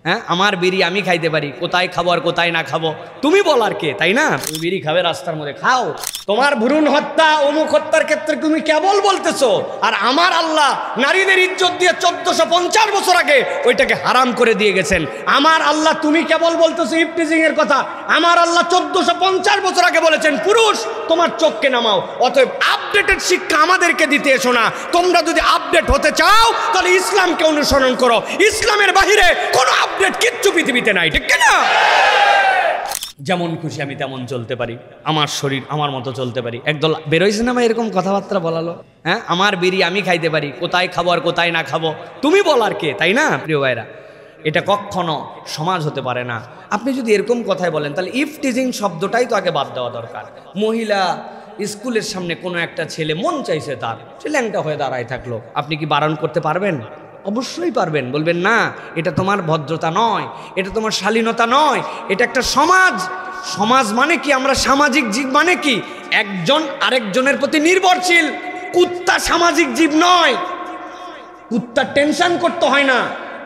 হ্যাঁ, আমার বিড়ি আমি খাইতে পারি, কোথায় খাবো আর কোথায় না খাবো তুমি বলার কে, তাই না? তুমি বিড়ি খাবে রাস্তার মধ্যে, খাও। তোমার ভ্রূণ হত্যা অমুক হত্যার ক্ষেত্রে তুমি কেবল বলতেছো, আর আমার আল্লাহ নারীদের ইজ্জত দিয়ে 1450 বছর আগে ওইটাকে হারাম করে দিয়ে গেছেন। আমার আল্লাহ, তুমি কেবল বলতেছো ইফটিজিং এর কথা, আমার আল্লাহ 1450 বছর আগে বলেছেন পুরুষ তোমার চোখকে নামাও। অতএব আপডেটেড শিক্ষা আমাদেরকে দিতে এসো না। তোমরা যদি আপডেট হতে চাও তাহলে ইসলামকে অনুসরণ করো, ইসলামের বাহিরে কোনো আপডেট কিচ্ছু পৃথিবীতে নাই, ঠিক না? যেমন খুশি আমি তেমন চলতে পারি, আমার শরীর আমার মতো চলতে পারি। একদল বেরোইছে না এরকম কথাবার্তা বলালো, হ্যাঁ, আমার বিড়ি আমি খাইতে পারি, কোথায় খাবো আর কোথায় না খাবো তুমি বলার কে, তাই না? প্রিয় ভাইরা, এটা কখনো সমাজ হতে পারে না। আপনি যদি এরকম কথাই বলেন তাহলে ইফটিজিং শব্দটাই তো আগে বাদ দেওয়া দরকার। মহিলা স্কুলের সামনে কোনো একটা ছেলে মন চাইছে তার, সে ল্যাংটা হয়ে দাঁড়ায় থাকলো, আপনি কি বারণ করতে পারবেন? অবশ্যই পারবেন। বলবেন না, এটা তোমার ভদ্রতা নয়, এটা তোমার শালীনতা নয়, এটা একটা সমাজ। সমাজ মানে কি? আমরা সামাজিক জীব মানে কি? একজন আরেকজনের প্রতি নির্ভরশীল। কুত্তা সামাজিক জীব নয়। কুত্তার টেনশন করতে হয় না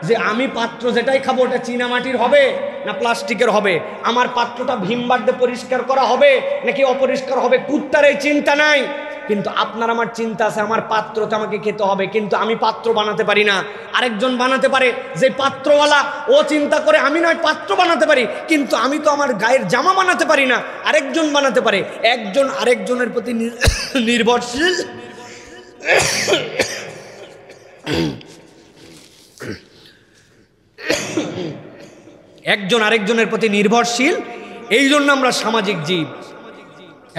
যে আমি পাত্র যেটাই খাবো ওটা চীনামাটির হবে না প্লাস্টিকের হবে, আমার পাত্রটা ভীমবার দিয়ে পরিষ্কার করা হবে নাকি অপরিষ্কার হবে, কুত্তার এই চিন্তা নাই। কিন্তু আপনার আমার চিন্তা আছে, আমার পাত্রটা আমাকে খেতে হবে, কিন্তু আমি পাত্র বানাতে পারি না। আরেকজন বানাতে পারে, যে পাত্রওয়ালা ও চিন্তা করে আমি নয় পাত্র বানাতে পারি, কিন্তু আমি তো আমার গায়ের জামা বানাতে পারি না, আরেকজন বানাতে পারে। একজন আরেকজনের প্রতি নির্ভরশীল। একজন আরেকজনের প্রতি নির্ভরশীল, এই জন্য আমরা সামাজিক জীব।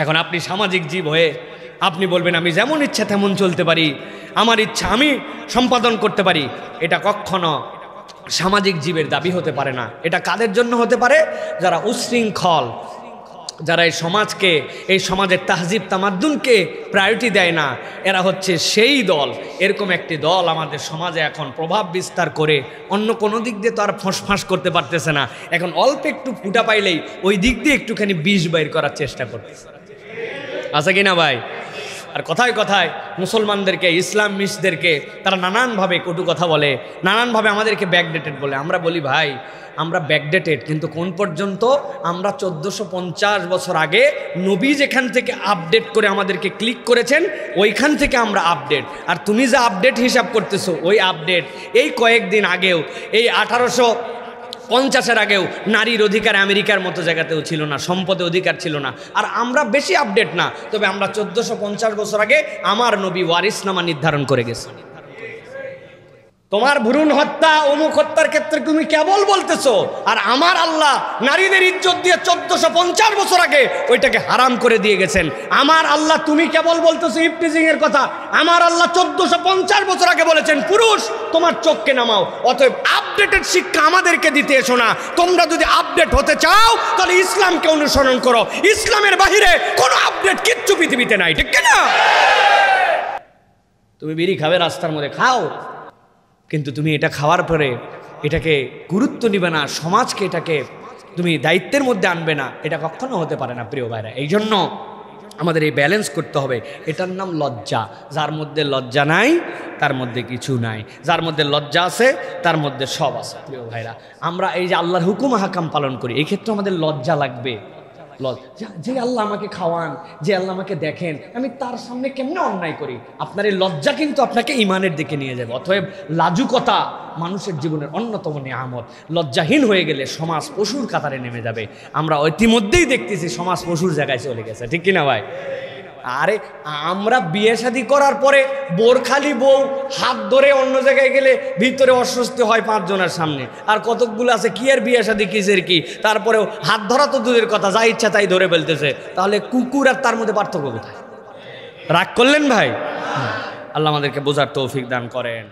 এখন আপনি সামাজিক জীব হয়ে আপনি বলবেন আমি যেমন ইচ্ছা তেমন চলতে পারি, আমার ইচ্ছা আমি সম্পাদন করতে পারি, এটা কখনো সামাজিক জীবের দাবি হতে পারে না। এটা কাদের জন্য হতে পারে? যারা উচ্ছৃঙ্খল, যারা এই সমাজকে, এই সমাজের তাহজিব তামাদ্দুনকে প্রায়োরিটি দেয় না, এরা হচ্ছে সেই দল। এরকম একটি দল আমাদের সমাজে এখন প্রভাব বিস্তার করে অন্য কোনো দিক দিয়ে তো আর ফোঁসফাঁস করতে পারতেছে না। এখন অল্প একটু ফুটা পাইলেই ওই দিক দিয়ে একটুখানি বিষ বাইর করার চেষ্টা করতেছে, আছে কি না ভাই? আর কথায় কথায় মুসলমানদেরকে, ইসলামিস্টদেরকে তারা নানানভাবে কটু কথা বলে, নানানভাবে আমাদেরকে ব্যাকডেটেড বলে। আমরা বলি ভাই আমরা ব্যাকডেটেড, কিন্তু কোন পর্যন্ত? আমরা 1450 বছর আগে নবী যেখান থেকে আপডেট করে আমাদেরকে ক্লিক করেছেন ওইখান থেকে আমরা আপডেট। আর তুমি যে আপডেট হিসাব করতেছো ওই আপডেট এই কয়েকদিন আগেও, এই 1850-এর আগেও নারীর অধিকার আমেরিকার মতো জায়গাতেও ছিল না, সম্পদে অধিকার ছিল না। আর আমরা বেশি আপডেট না, তবে আমরা 1450 বছর আগে আমার নবী ওয়ারিসনামা নির্ধারণ করে গেছে। তোমার ভ্রূণ হত্যা অমুক হত্যার ক্ষেত্রে তুমি কেবল বলতেছো, আর আমার আল্লাহ নারীদের ইজ্জত দিয়ে 1450 বছর আগে ওইটাকে হারাম করে দিয়ে গেছেন। আমার আল্লাহ, তুমি কেবল বলতেছো ইফটিজিং এর কথা, আমার আল্লাহ 1450 বছর আগে বলেছেন পুরুষ তোমার চোখকে নামাও। অতএব আপডেটেড শিক্ষা আমাদেরকে দিতে এসো না। তোমরা যদি আপডেট হতে চাও তাহলে ইসলামকে অনুসরণ করো, ইসলামের বাহিরে কোনো আপডেট কিচ্ছু পৃথিবীতে নাই, ঠিক না? তুমি বিড়ি খাবে রাস্তার মধ্যে, খাও, কিন্তু তুমি এটা খাওয়ার পরে এটাকে গুরুত্ব নিবে না, সমাজকে এটাকে তুমি দায়িত্বের মধ্যে আনবে না, এটা কখনো হতে পারে না প্রিয় ভাইরা। এই জন্য আমাদের এই ব্যালেন্স করতে হবে। এটার নাম লজ্জা। যার মধ্যে লজ্জা নাই তার মধ্যে কিছু নাই, যার মধ্যে লজ্জা আছে তার মধ্যে সব আছে। প্রিয় ভাইরা, আমরা এই যে আল্লাহর হুকুম হাকাম পালন করি, এই ক্ষেত্রে আমাদের লজ্জা লাগবে। যে আল্লাহ আমাকে খাওয়ান, যে আল্লাহ আমাকে দেখেন, আমি তার সামনে কেমনে অন্যায় করি, আপনার এই লজ্জা কিন্তু আপনাকে ইমানের দিকে নিয়ে যাবে। অতএব লাজুকতা মানুষের জীবনের অন্যতম নিয়ামত। লজ্জাহীন হয়ে গেলে সমাজ পশুর কাতারে নেমে যাবে। আমরা ইতিমধ্যেই দেখতেছি সমাজ পশুর জায়গায় চলে গেছে, ঠিক কিনা ভাই? আরে আমরা বিয়ে শাদী করার পরে বোরখালি বউ হাত ধরে অন্য জায়গায় গেলে ভিতরে অস্বস্তি হয় 5 জনের সামনে, আর কতকগুলো আছে কি আর বিয়ে শাদী কিসের কি, তারপরেও হাত ধরা তো দূরের কথা, যা ইচ্ছা তাই ধরে ফেলতেছে। তাহলে কুকুর আর তার মধ্যে পার্থক্য কোথায়? রাগ করলেন ভাই? আল্লাহ আমাদেরকে বোঝার তৌফিক দান করেন।